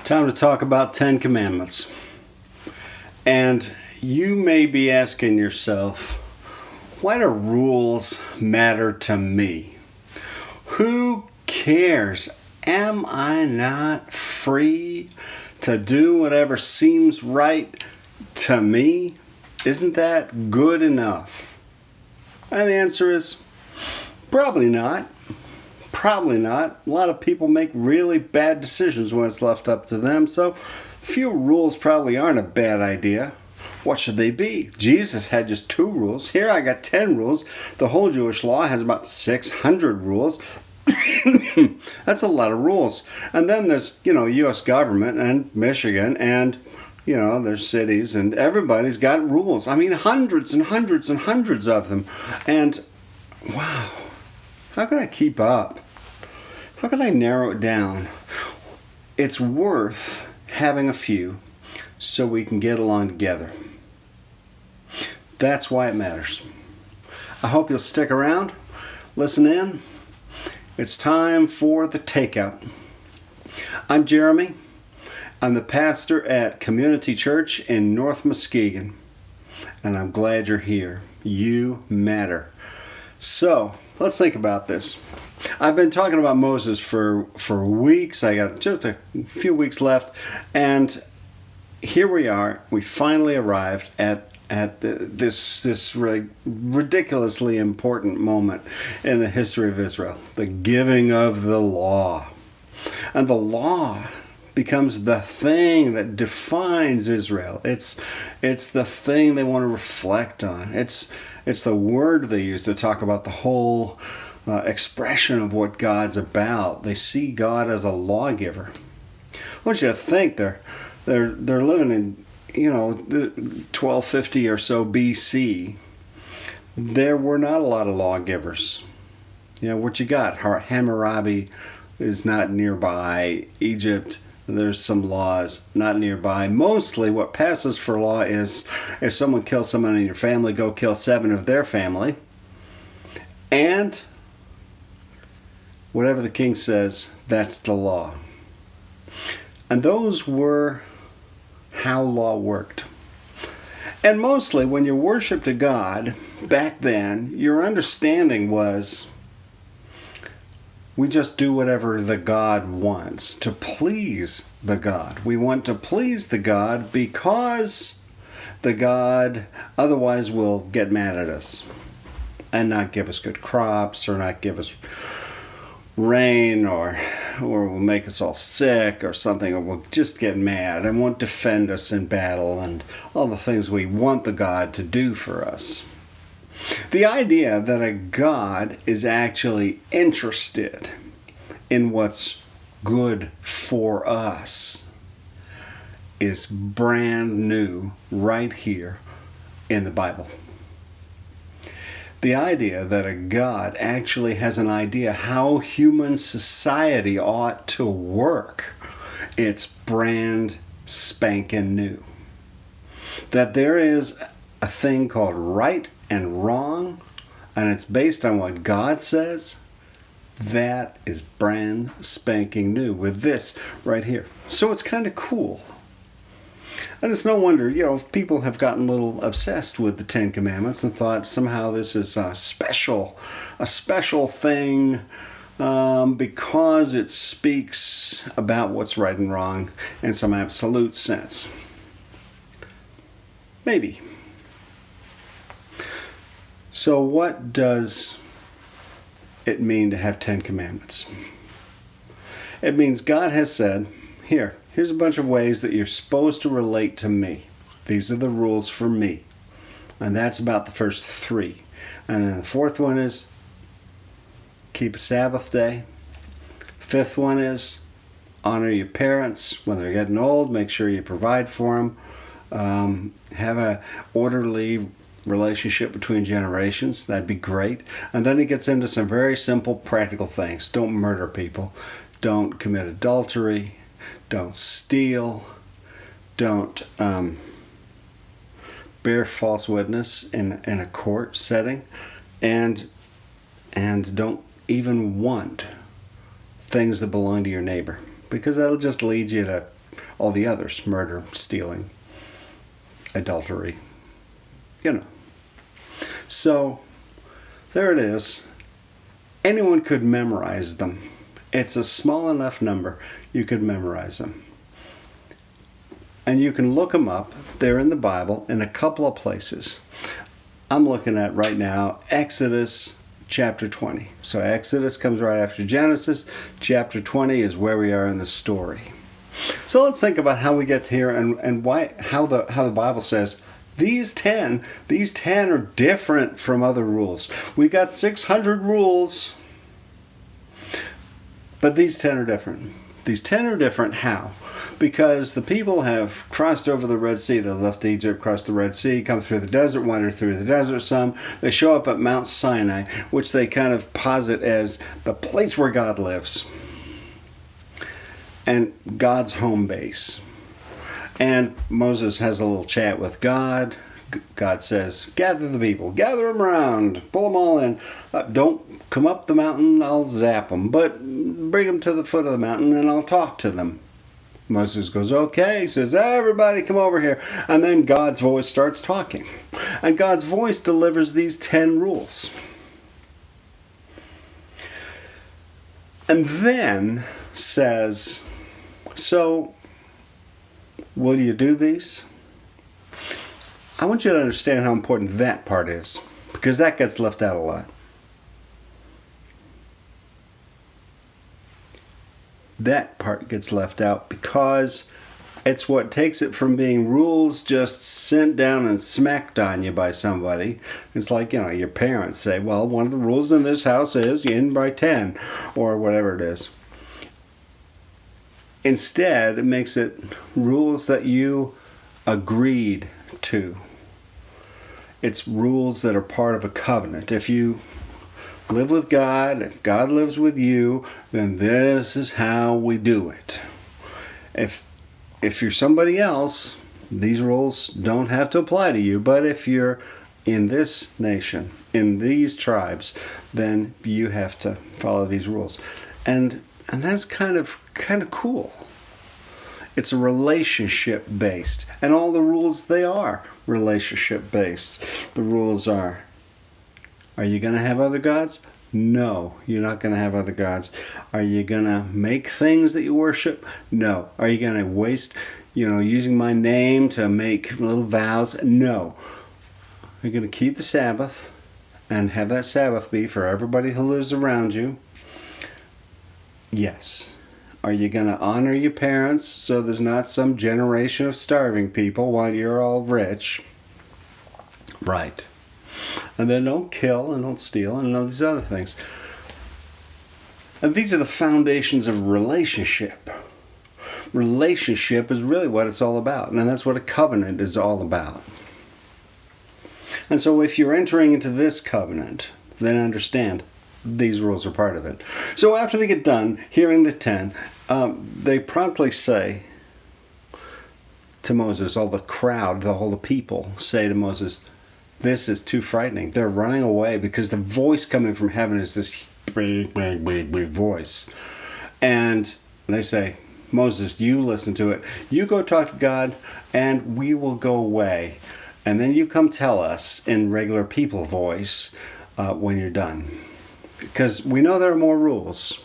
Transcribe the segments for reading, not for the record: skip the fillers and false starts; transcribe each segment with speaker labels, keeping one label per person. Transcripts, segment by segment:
Speaker 1: Time to talk about 10 Commandments. And you may be asking yourself, why do rules matter to me? Who cares? Am I not free to do whatever seems right to me? Isn't that good enough? And the answer is probably not. Probably not. A lot of people make really bad decisions when it's left up to them, so few rules probably aren't a bad idea. What should they be? Jesus had just 2 rules. Here I got 10 rules. The whole Jewish law has about 600 rules. That's a lot of rules. And then there's, U.S. government and Michigan and, there's cities and everybody's got rules. I mean, hundreds and hundreds and hundreds of them. And, wow, how can I keep up? How can I narrow it down? It's worth having a few so we can get along together. That's why it matters. I hope you'll stick around, listen in. It's time for the takeout. I'm Jeremy. I'm the pastor at Community Church in North Muskegon, and I'm glad you're here. You matter. So, let's think about this. I've been talking about Moses for weeks. I got just a few weeks left, and here we are. We finally arrived at this ridiculously important moment in the history of Israel, the giving of the law. And the law becomes the thing that defines Israel. It's the thing they want to reflect on. It's the word they use to talk about the whole expression of what God's about. They see God as a lawgiver. I want you to think they're living in 1250 or so BC. There were not a lot of lawgivers. What you got? Hammurabi is not nearby. Egypt, there's some laws not nearby. Mostly what passes for law is if someone kills someone in your family, go kill 7 of their family. And whatever the king says, that's the law. And those were how law worked. And mostly when you worshiped a god back then, your understanding was we just do whatever the god wants to please the god. We want to please the god because the god otherwise will get mad at us and not give us good crops or not give us rain or will make us all sick or something, or we'll just get mad and won't defend us in battle and all the things we want the God to do for us. The idea that a God is actually interested in what's good for us is brand new right here in the Bible. The idea that a God actually has an idea how human society ought to work, it's brand spanking new. That there is a thing called right and wrong, and it's based on what God says, that is brand spanking new with this right here. So it's kind of cool. And it's no wonder, people have gotten a little obsessed with the 10 Commandments and thought somehow this is a special thing because it speaks about what's right and wrong in some absolute sense. Maybe. So what does it mean to have 10 Commandments? It means God has said, here's a bunch of ways that you're supposed to relate to me. These are the rules for me. And that's about the first 3. And then the 4th one is keep a Sabbath day. 5th one is honor your parents. When they're getting old, make sure you provide for them. Have a orderly relationship between generations. That'd be great. And then he gets into some very simple practical things. Don't murder people. Don't commit adultery. Don't steal. Don't bear false witness in a court setting. And don't even want things that belong to your neighbor, because that'll just lead you to all the others: murder, stealing, adultery, you know. So there it is. Anyone could memorize them. It's a small enough number you could memorize them. And you can look them up. They're in the Bible in a couple of places. I'm looking at right now Exodus chapter 20. So Exodus comes right after Genesis. Chapter 20 is where we are in the story. So let's think about how we get here and how the Bible says these 10 are different from other rules. We got 600 rules, but these 10 are different. These 10 are different. How? Because the people have crossed over the Red Sea. They left Egypt, crossed the Red Sea, come through the desert, wandered through the desert some. They show up at Mount Sinai, which they kind of posit as the place where God lives and God's home base. And Moses has a little chat with God. God says, gather the people, gather them around, pull them all in. Don't come up the mountain, I'll zap them, but bring them to the foot of the mountain and I'll talk to them. Moses goes, okay. He says, everybody come over here. And then God's voice starts talking. And God's voice delivers these 10 rules. And then says, so will you do these? I want you to understand how important that part is, because that gets left out a lot. That part gets left out because it's what takes it from being rules just sent down and smacked on you by somebody. It's like, your parents say, well, one of the rules in this house is you end by 10 or whatever it is. Instead, it makes it rules that you agreed to. It's rules that are part of a covenant. If you live with God, if God lives with you, then this is how we do it. If you're somebody else, these rules don't have to apply to you. But if you're in this nation, in these tribes, then you have to follow these rules. And that's kind of cool. It's a relationship based, and all the rules, they are relationship based. The rules are you going to have other gods? No, you're not going to have other gods. Are you going to make things that you worship? No. Are you going to waste, using my name to make little vows? No. You're going to keep the Sabbath and have that Sabbath be for everybody who lives around you? Yes. Are you going to honor your parents so there's not some generation of starving people while you're all rich? Right. And then don't kill and don't steal and all these other things. And these are the foundations of relationship. Relationship is really what it's all about. And that's what a covenant is all about. And so if you're entering into this covenant, then understand these rules are part of it. So after they get done hearing the 10, they promptly say to Moses, all the crowd, all the people say to Moses, this is too frightening. They're running away because the voice coming from heaven is this big, big, big, big voice. And they say, Moses, you listen to it. You go talk to God and we will go away. And then you come tell us in regular people voice when you're done. Because we know there are more rules,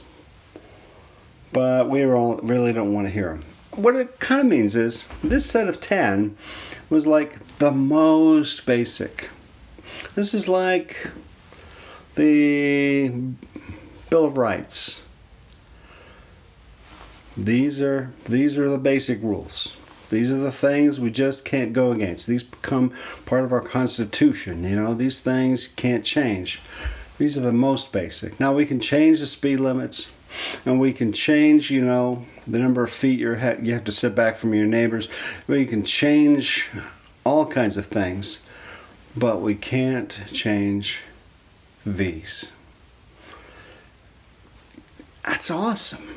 Speaker 1: but we really don't want to hear them. What it kind of means is this set of 10 was like the most basic. This is like the Bill of Rights. These are the basic rules. These are the things we just can't go against. These become part of our Constitution. These things can't change. These are the most basic. Now we can change the speed limits, and we can change, the number of feet you have to sit back from your neighbors. We can change all kinds of things, but we can't change these. That's awesome.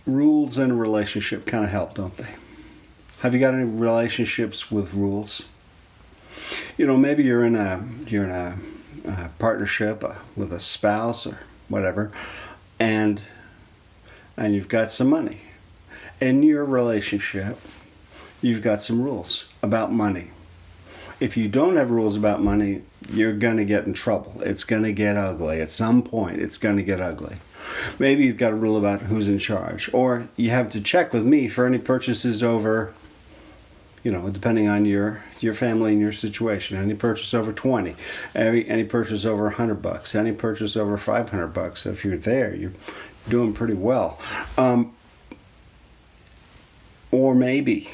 Speaker 1: Rules in a relationship kind of help, don't they? Have you got any relationships with rules? Maybe you're in a partnership with a spouse or whatever, and you've got some money. In your relationship, you've got some rules about money. If you don't have rules about money, you're going to get in trouble. It's going to get ugly. At some point, it's going to get ugly. Maybe you've got a rule about who's in charge. Or you have to check with me for any purchases over, depending on your family and your situation. Any purchase over 20, any purchase over $100, any purchase over $500. If you're there, you're doing pretty well. Or maybe,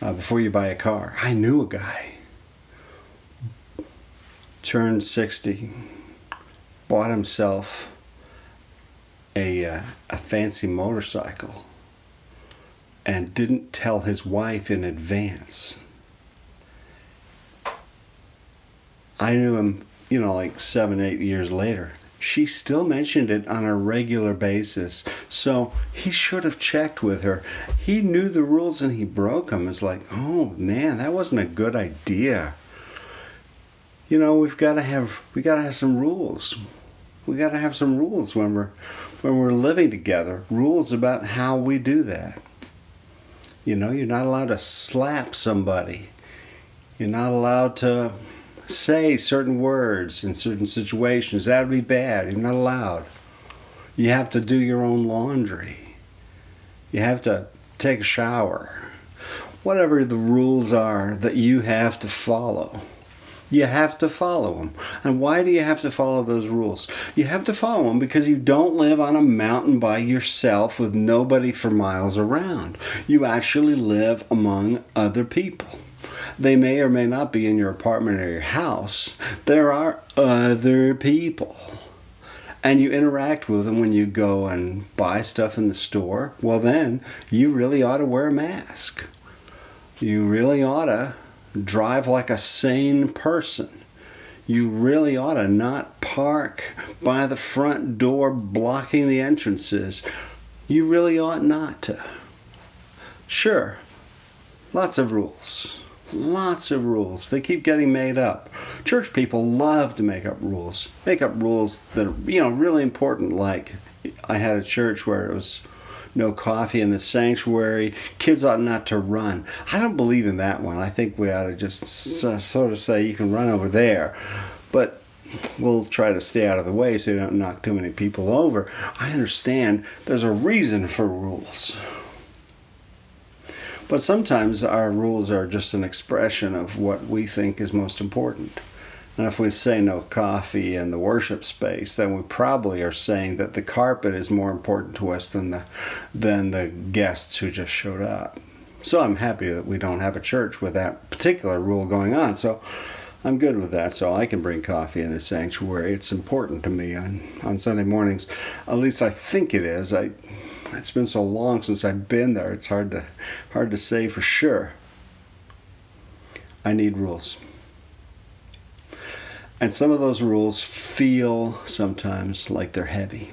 Speaker 1: before you buy a car. I knew a guy, turned 60, bought himself a fancy motorcycle, and didn't tell his wife in advance. I knew him, like 7, 8 years later. She still mentioned it on a regular basis. So he should have checked with her. He knew the rules and he broke them. It's like, oh man, that wasn't a good idea. We've got to have some rules. We got to have some rules when we're living together. Rules about how we do that. You're not allowed to slap somebody. You're not allowed to say certain words in certain situations. That would be bad. You're not allowed. You have to do your own laundry. You have to take a shower. Whatever the rules are that you have to follow, you have to follow them. And why do you have to follow those rules? You have to follow them because you don't live on a mountain by yourself with nobody for miles around. You actually live among other people. They may or may not be in your apartment or your house. There are other people. And you interact with them when you go and buy stuff in the store. Well, then, you really ought to wear a mask. You really ought to drive like a sane person. You really ought to not park by the front door blocking the entrances. You really ought not to. Sure, lots of rules. Lots of rules. They keep getting made up. Church people love to make up rules. Make up rules that are, really important. Like, I had a church where it was no coffee in the sanctuary. Kids ought not to run. I don't believe in that one. I think we ought to just sort of say you can run over there. But we'll try to stay out of the way so you don't knock too many people over. I understand there's a reason for rules. But sometimes our rules are just an expression of what we think is most important. And if we say no coffee in the worship space, then we probably are saying that the carpet is more important to us than the guests who just showed up. So I'm happy that we don't have a church with that particular rule going on. So I'm good with that. So I can bring coffee in the sanctuary. It's important to me on Sunday mornings. At least I think it is. It's been so long since I've been there. It's hard to say for sure. I need rules. And some of those rules feel sometimes like they're heavy,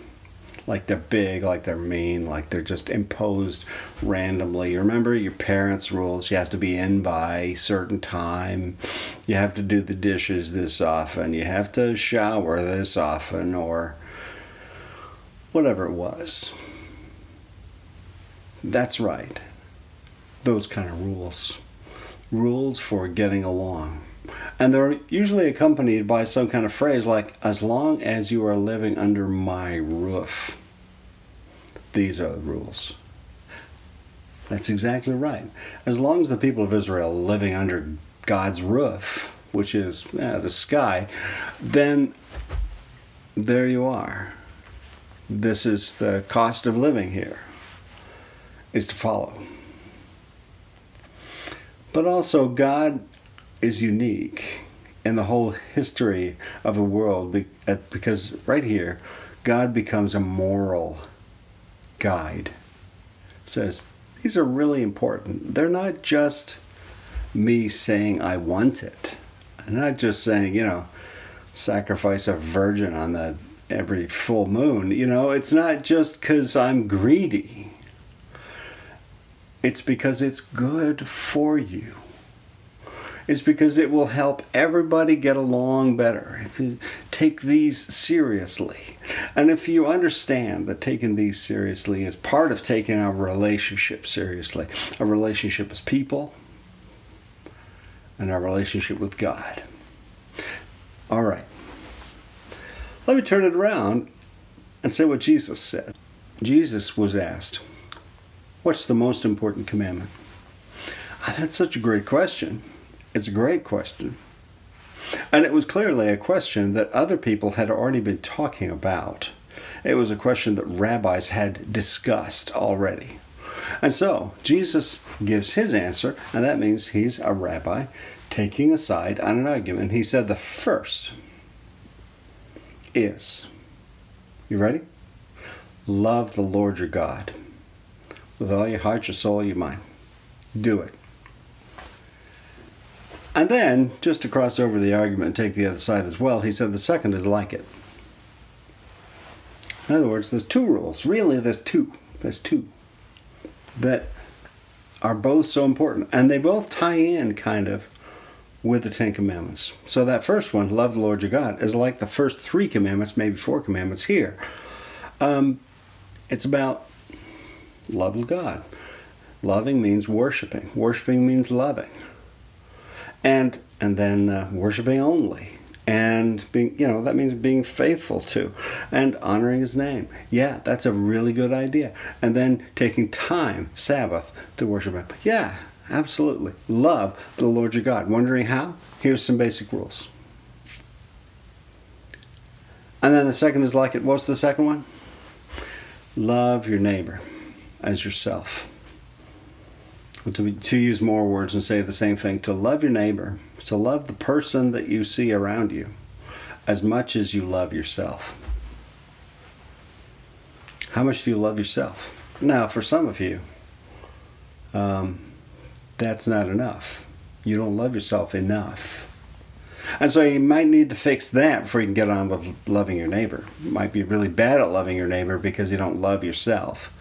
Speaker 1: like they're big, like they're mean, like they're just imposed randomly. Remember your parents' rules. You have to be in by a certain time. You have to do the dishes this often. You have to shower this often, or whatever it was. That's right. Those kind of rules. Rules for getting along. And they're usually accompanied by some kind of phrase like, as long as you are living under my roof. These are the rules. That's exactly right. As long as the people of Israel are living under God's roof, which is the sky, then there you are. This is the cost of living here, is to follow. But also, God is unique in the whole history of the world, because right here, God becomes a moral guide. Says, these are really important. They're not just me saying I want it. I'm not just saying, sacrifice a virgin on every full moon. It's not just because I'm greedy. It's because it's good for you. It's because it will help everybody get along better. If you take these seriously. And if you understand that taking these seriously is part of taking our relationship seriously, our relationship as people and our relationship with God. All right. Let me turn it around and say what Jesus said. Jesus was asked, what's the most important commandment? That's such a great question. It's a great question. And it was clearly a question that other people had already been talking about. It was a question that rabbis had discussed already. And so Jesus gives his answer, and that means he's a rabbi taking a side on an argument. He said the first is, you ready? Love the Lord your God with all your heart, your soul, your mind. Do it. And then, just to cross over the argument and take the other side as well, he said the second is like it. In other words, there's two rules. Really, there's two. There's two that are both so important. And they both tie in, kind of, with the Ten Commandments. So that first one, love the Lord your God, is like the first 3 commandments, maybe 4 commandments here. It's about love of God. Loving means worshiping. Worshiping means loving. And then worshiping only. And being, that means being faithful to and honoring his name. Yeah, that's a really good idea. And then taking time, Sabbath, to worship him. Yeah, absolutely. Love the Lord your God. Wondering how? Here's some basic rules. And then the second is like it. What's the second one? Love your neighbor as yourself. To use more words and say the same thing, to love your neighbor, to love the person that you see around you as much as you love yourself. How much do you love yourself? Now, for some of you, that's not enough. You don't love yourself enough. And so you might need to fix that before you can get on with loving your neighbor. You might be really bad at loving your neighbor because you don't love yourself.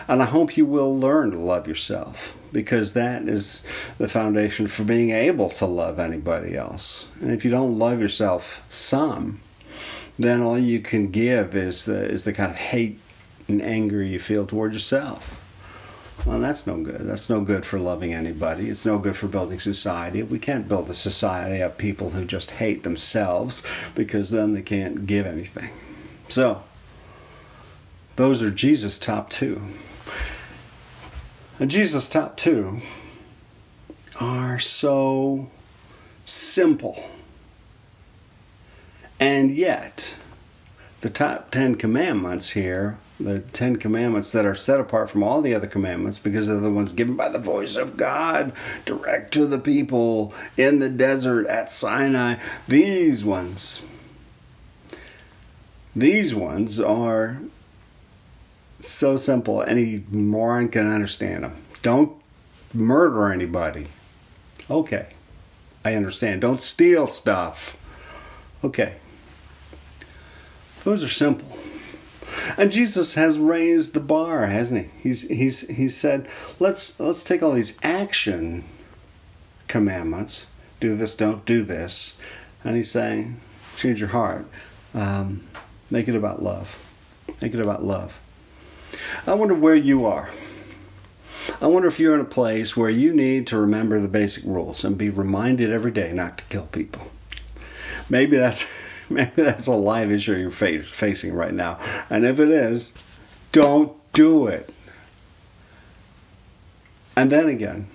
Speaker 1: And I hope you will learn to love yourself, because that is the foundation for being able to love anybody else. And if you don't love yourself some, then all you can give is the kind of hate and anger you feel toward yourself. Well, that's no good. That's no good for loving anybody. It's no good for building society. We can't build a society of people who just hate themselves, because then they can't give anything. So, those are Jesus' top 2. And Jesus' top 2 are so simple. And yet, the top 10 commandments here, the 10 commandments that are set apart from all the other commandments because they're the ones given by the voice of God direct to the people in the desert at Sinai, these ones are so simple, any moron can understand them. Don't murder anybody. Okay, I understand. Don't steal stuff. Okay. Those are simple. And Jesus has raised the bar, hasn't he? He's said, let's take all these action commandments. Do this, don't do this. And he's saying, change your heart. Make it about love. Make it about love. I wonder where you are. I wonder if you're in a place where you need to remember the basic rules and be reminded every day not to kill people. Maybe that's a live issue you're facing right now. And if it is, don't do it. And then again,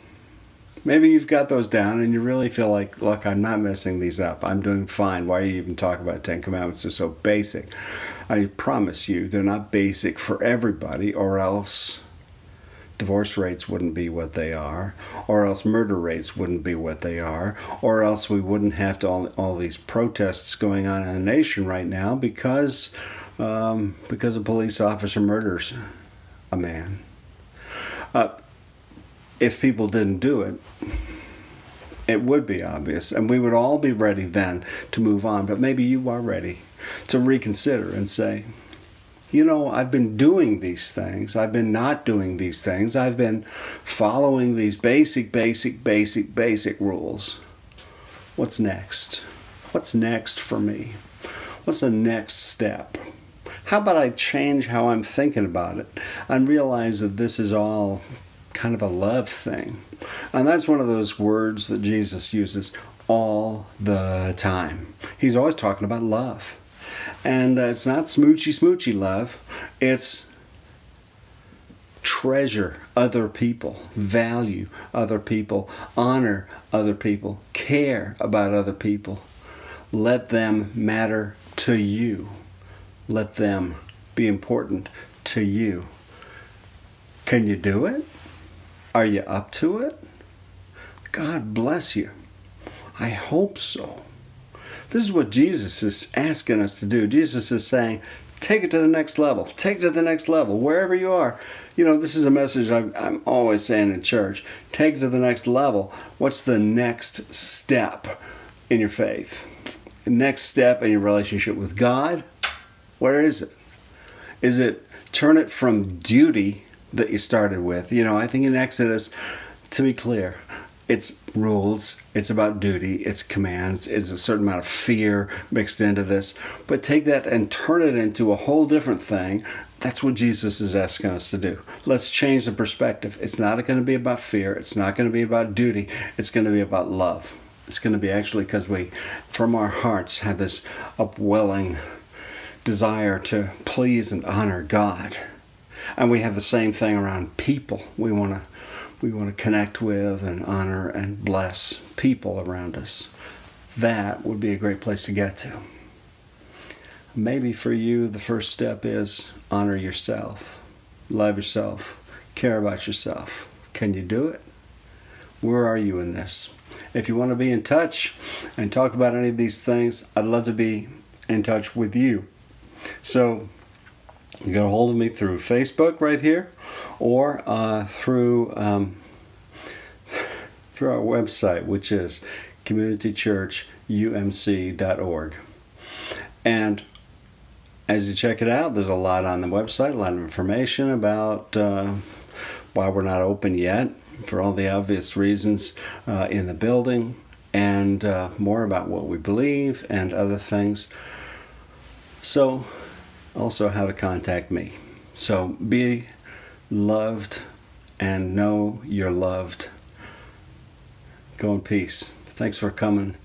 Speaker 1: maybe you've got those down and you really feel like, look, I'm not messing these up. I'm doing fine. Why are you even talking about 10 commandments? They're so basic. I promise you, they're not basic for everybody, or else divorce rates wouldn't be what they are, or else murder rates wouldn't be what they are, or else we wouldn't have to all these protests going on in the nation right now because a police officer murders a man. If people didn't do it, it would be obvious, and we would all be ready then to move on. But maybe you are ready to reconsider and say, I've been doing these things. I've been not doing these things. I've been following these basic rules. What's next? What's next for me? What's the next step? How about I change how I'm thinking about it and realize that this is all kind of a love thing? And that's one of those words that Jesus uses all the time. He's always talking about love. And it's not smoochy love. It's treasure other people, value other people, honor other people, care about other people. Let them matter to you. Let them be important to you. Can you do it? Are you up to it? God bless you. I hope so. This is what Jesus is asking us to do. Jesus is saying, take it to the next level. Take it to the next level, wherever you are. You know, this is a message I'm always saying in church. Take it to the next level. What's the next step in your faith? The next step in your relationship with God? Where is it? Is it turn it from duty that you started with? You know, I think in Exodus, to be clear, it's rules, it's about duty, it's commands, it's a certain amount of fear mixed into this. But take that and turn it into a whole different thing. That's what Jesus is asking us to do. Let's change the perspective. It's not going to be about fear. It's not going to be about duty. It's going to be about love. It's going to be actually because we, from our hearts, have this upwelling desire to please and honor God. And we have the same thing around people. We want to connect with and honor and bless people around us. That would be a great place to get to. Maybe for you, the first step is honor yourself, love yourself, care about yourself. Can you do it? Where are you in this? If you want to be in touch and talk about any of these things, I'd love to be in touch with you. So you get a hold of me through Facebook right here, or through our website, which is communitychurchumc.org. And as you check it out, there's a lot on the website, a lot of information about why we're not open yet, for all the obvious reasons in the building, and more about what we believe and other things. So, also how to contact me. So be loved and know you're loved. Go in peace. Thanks for coming